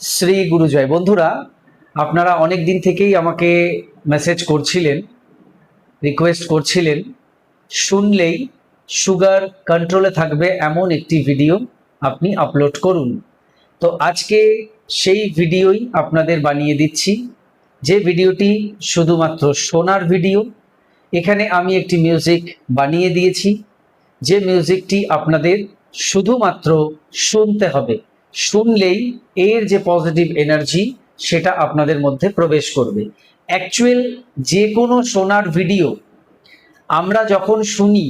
শ্রী গুরুজয়। বন্ধুরা, আপনারা অনেক দিন থেকেই আমাকে মেসেজ করছিলেন, রিকোয়েস্ট করছিলেন শুনলেই সুগার কন্ট্রোলে থাকবে এমন একটি ভিডিও আপনি আপলোড করুন। তো আজকে সেই ভিডিওই আপনাদের বানিয়ে দিচ্ছি, যে ভিডিওটি শুধুমাত্র শোনার ভিডিও। এখানে আমি একটি মিউজিক বানিয়ে দিয়েছি, যে মিউজিকটি আপনাদের শুধুমাত্র শুনতে হবে। শুনলেই এর যে পজিটিভ এনার্জি সেটা আপনাদের মধ্যে প্রবেশ করবে। অ্যাকচুয়াল যে কোনো শোনার ভিডিও আমরা যখন শুনি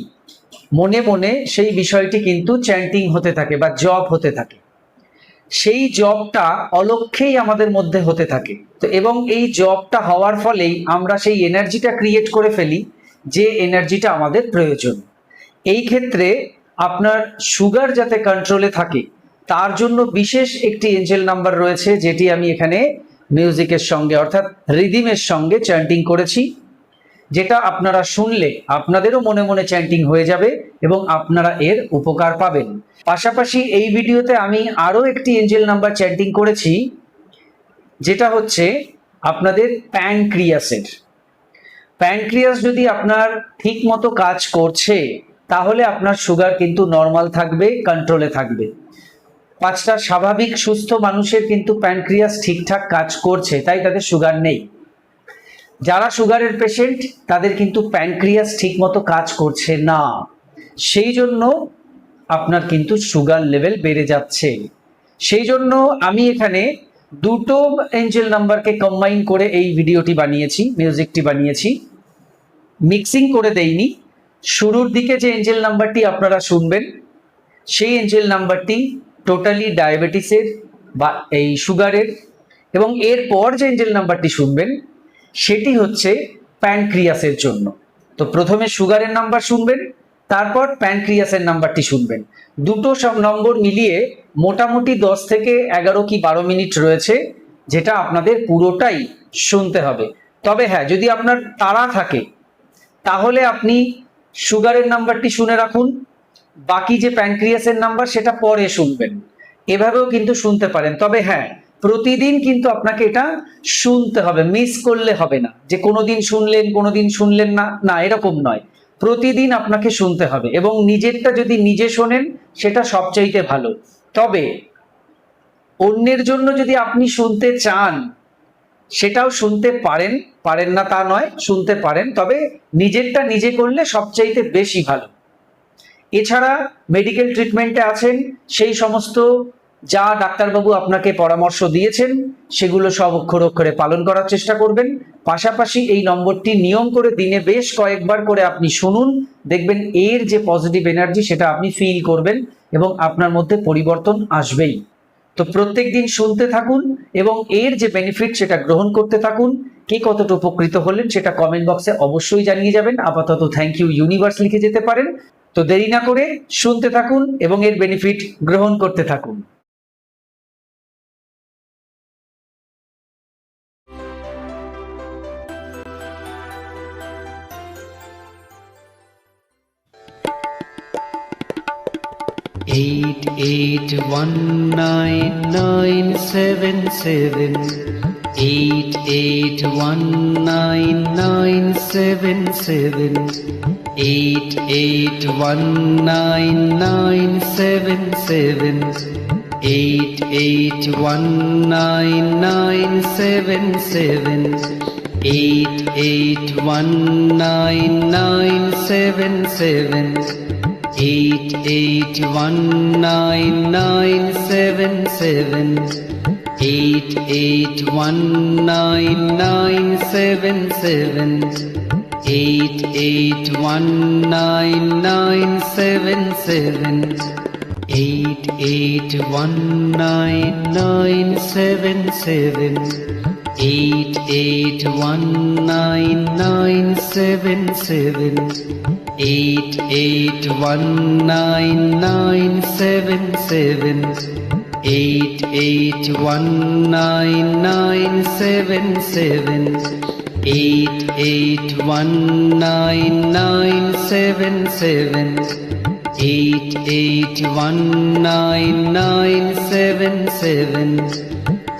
মনে মনে সেই বিষয়টি কিন্তু চ্যান্টিং হতে থাকে বা জপ হতে থাকে। সেই জপটা অলক্ষ্যেই আমাদের মধ্যে হতে থাকে। তো এবং এই জপটা হওয়ার ফলেই আমরা সেই এনার্জিটা ক্রিয়েট করে ফেলি, যে এনার্জিটা আমাদের প্রয়োজন। এই ক্ষেত্রে আপনার সুগার যাতে কন্ট্রোলে থাকে তার জন্য বিশেষ একটি এঞ্জেল নাম্বার রয়েছে, যেটি আমি এখানে মিউজিকের সঙ্গে অর্থাৎ রিদিমের সঙ্গে চ্যান্টিং করেছি, যেটা আপনারা শুনলে আপনাদেরও মনে মনে চ্যান্টিং হয়ে যাবে এবং আপনারা এর উপকার পাবেন। পাশাপাশি এই ভিডিওতে আমি আরও একটি এঞ্জেল নাম্বার চ্যান্টিং করেছি, যেটা হচ্ছে আপনাদের প্যানক্রিয়াসের। প্যানক্রিয়াস যদি আপনার ঠিক মতো কাজ করছে তাহলে আপনার সুগার কিন্তু নর্মাল থাকবে, কন্ট্রোলে থাকবে। 5টা স্বাভাবিক সুস্থ মানুষের কিন্তু প্যানক্রিয়াস ঠিকঠাক কাজ করছে, তাই তাদের সুগার নেই। যারা সুগারের পেশেন্ট তাদের কিন্তু প্যানক্রিয়াস ঠিক মতো কাজ করছে না, সেই জন্য আপনার কিন্তু সুগার লেভেল বেড়ে যাচ্ছে। সেই জন্য আমি এখানে দুটো এঞ্জেল নাম্বারকে কম্বাইন করে এই ভিডিওটি বানিয়েছি, মিউজিকটি বানিয়েছি। মিক্সিং করে দেইনি। শুরুর দিকে যে এঞ্জেল নাম্বারটি আপনারা শুনবেন সেই এঞ্জেল নাম্বারটি টোটালি ডায়াবেটিসের বা এই সুগারের, এবং এরপর যে এঞ্জেল নাম্বারটি শুনবেন সেটি হচ্ছে প্যানক্রিয়াসের জন্য। তো প্রথমে সুগারের নাম্বার শুনবেন, তারপর প্যানক্রিয়াসের নাম্বারটি শুনবেন। দুটো সব নম্বর মিলিয়ে মোটামুটি 10 থেকে 11 কি 12 মিনিট রয়েছে, যেটা আপনাদের পুরোটাই শুনতে হবে। তবে হ্যাঁ, যদি আপনার তাড়া থাকে তাহলে আপনি সুগারের নাম্বারটি শুনে রাখুন, বাকি যে প্যানক্রিয়াসের নাম্বার সেটা পরে শুনবেন। এভাবেও কিন্তু শুনতে পারেন। তবে হ্যাঁ, প্রতিদিন কিন্তু আপনাকে এটা শুনতে হবে, মিস করলে হবে না যে কোনোদিন শুনলেন কোনোদিন শুনলেন না, না এরকম নয়। প্রতিদিন আপনাকে শুনতে হবে এবং নিজেরটা যদি নিজে শোনেন সেটা সবচাইতে ভালো। তবে অন্যের জন্য যদি আপনি শুনতে চান সেটাও শুনতে পারেন, পারেন না তা নয়, শুনতে পারেন, তবে নিজেরটা নিজে করলে সবচাইতে বেশি ভালো। এছাড়া মেডিকেল ট্রিটমেন্টে আছেন, সেই সমস্ত যা ডাক্তারবাবু আপনাকে পরামর্শ দিয়েছেন সেগুলো সব অক্ষরে অক্ষরে পালন করার চেষ্টা করবেন। পাশাপাশি এই নম্বরটি নিয়ম করে দিনে বেশ কয়েকবার করে আপনি শুনুন, দেখবেন এর যে পজিটিভ এনার্জি সেটা আপনি ফিল করবেন এবং আপনার মধ্যে পরিবর্তন আসবেই। তো প্রত্যেক দিন শুনতে থাকুন এবং এর যে বেনিফিট সেটা গ্রহণ করতে থাকুন। কে কতটা উপকৃত হলেন সেটা কমেন্ট বক্সে অবশ্যই জানিয়ে যাবেন। আপাতত থ্যাংক ইউ ইউনিভার্স লিখে যেতে পারেন। তো দেরি না করে শুনতে থাকুন এবং এর বেনিফিট গ্রহণ করতে থাকুন। Eight eight 19977 881997 881997 881997 881997 881997 881997 881997 881997 881997 881997 881997 881997 881997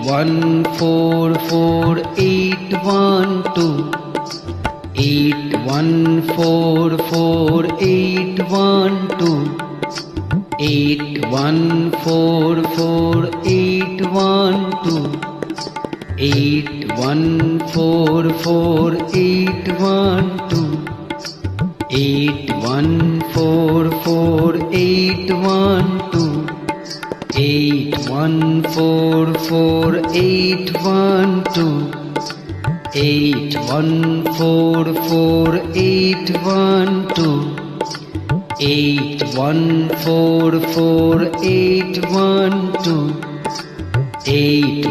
8144812812 81448112 81448112 81448112 81448112 81448112 81448112 81448112 81448112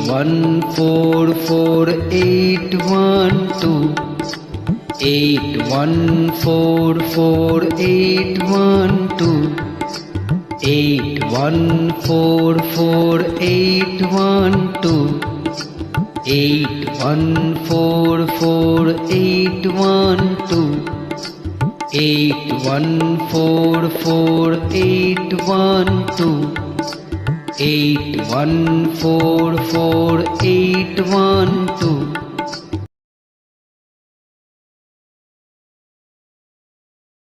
81448112 81448112 81448112 81448112 81448112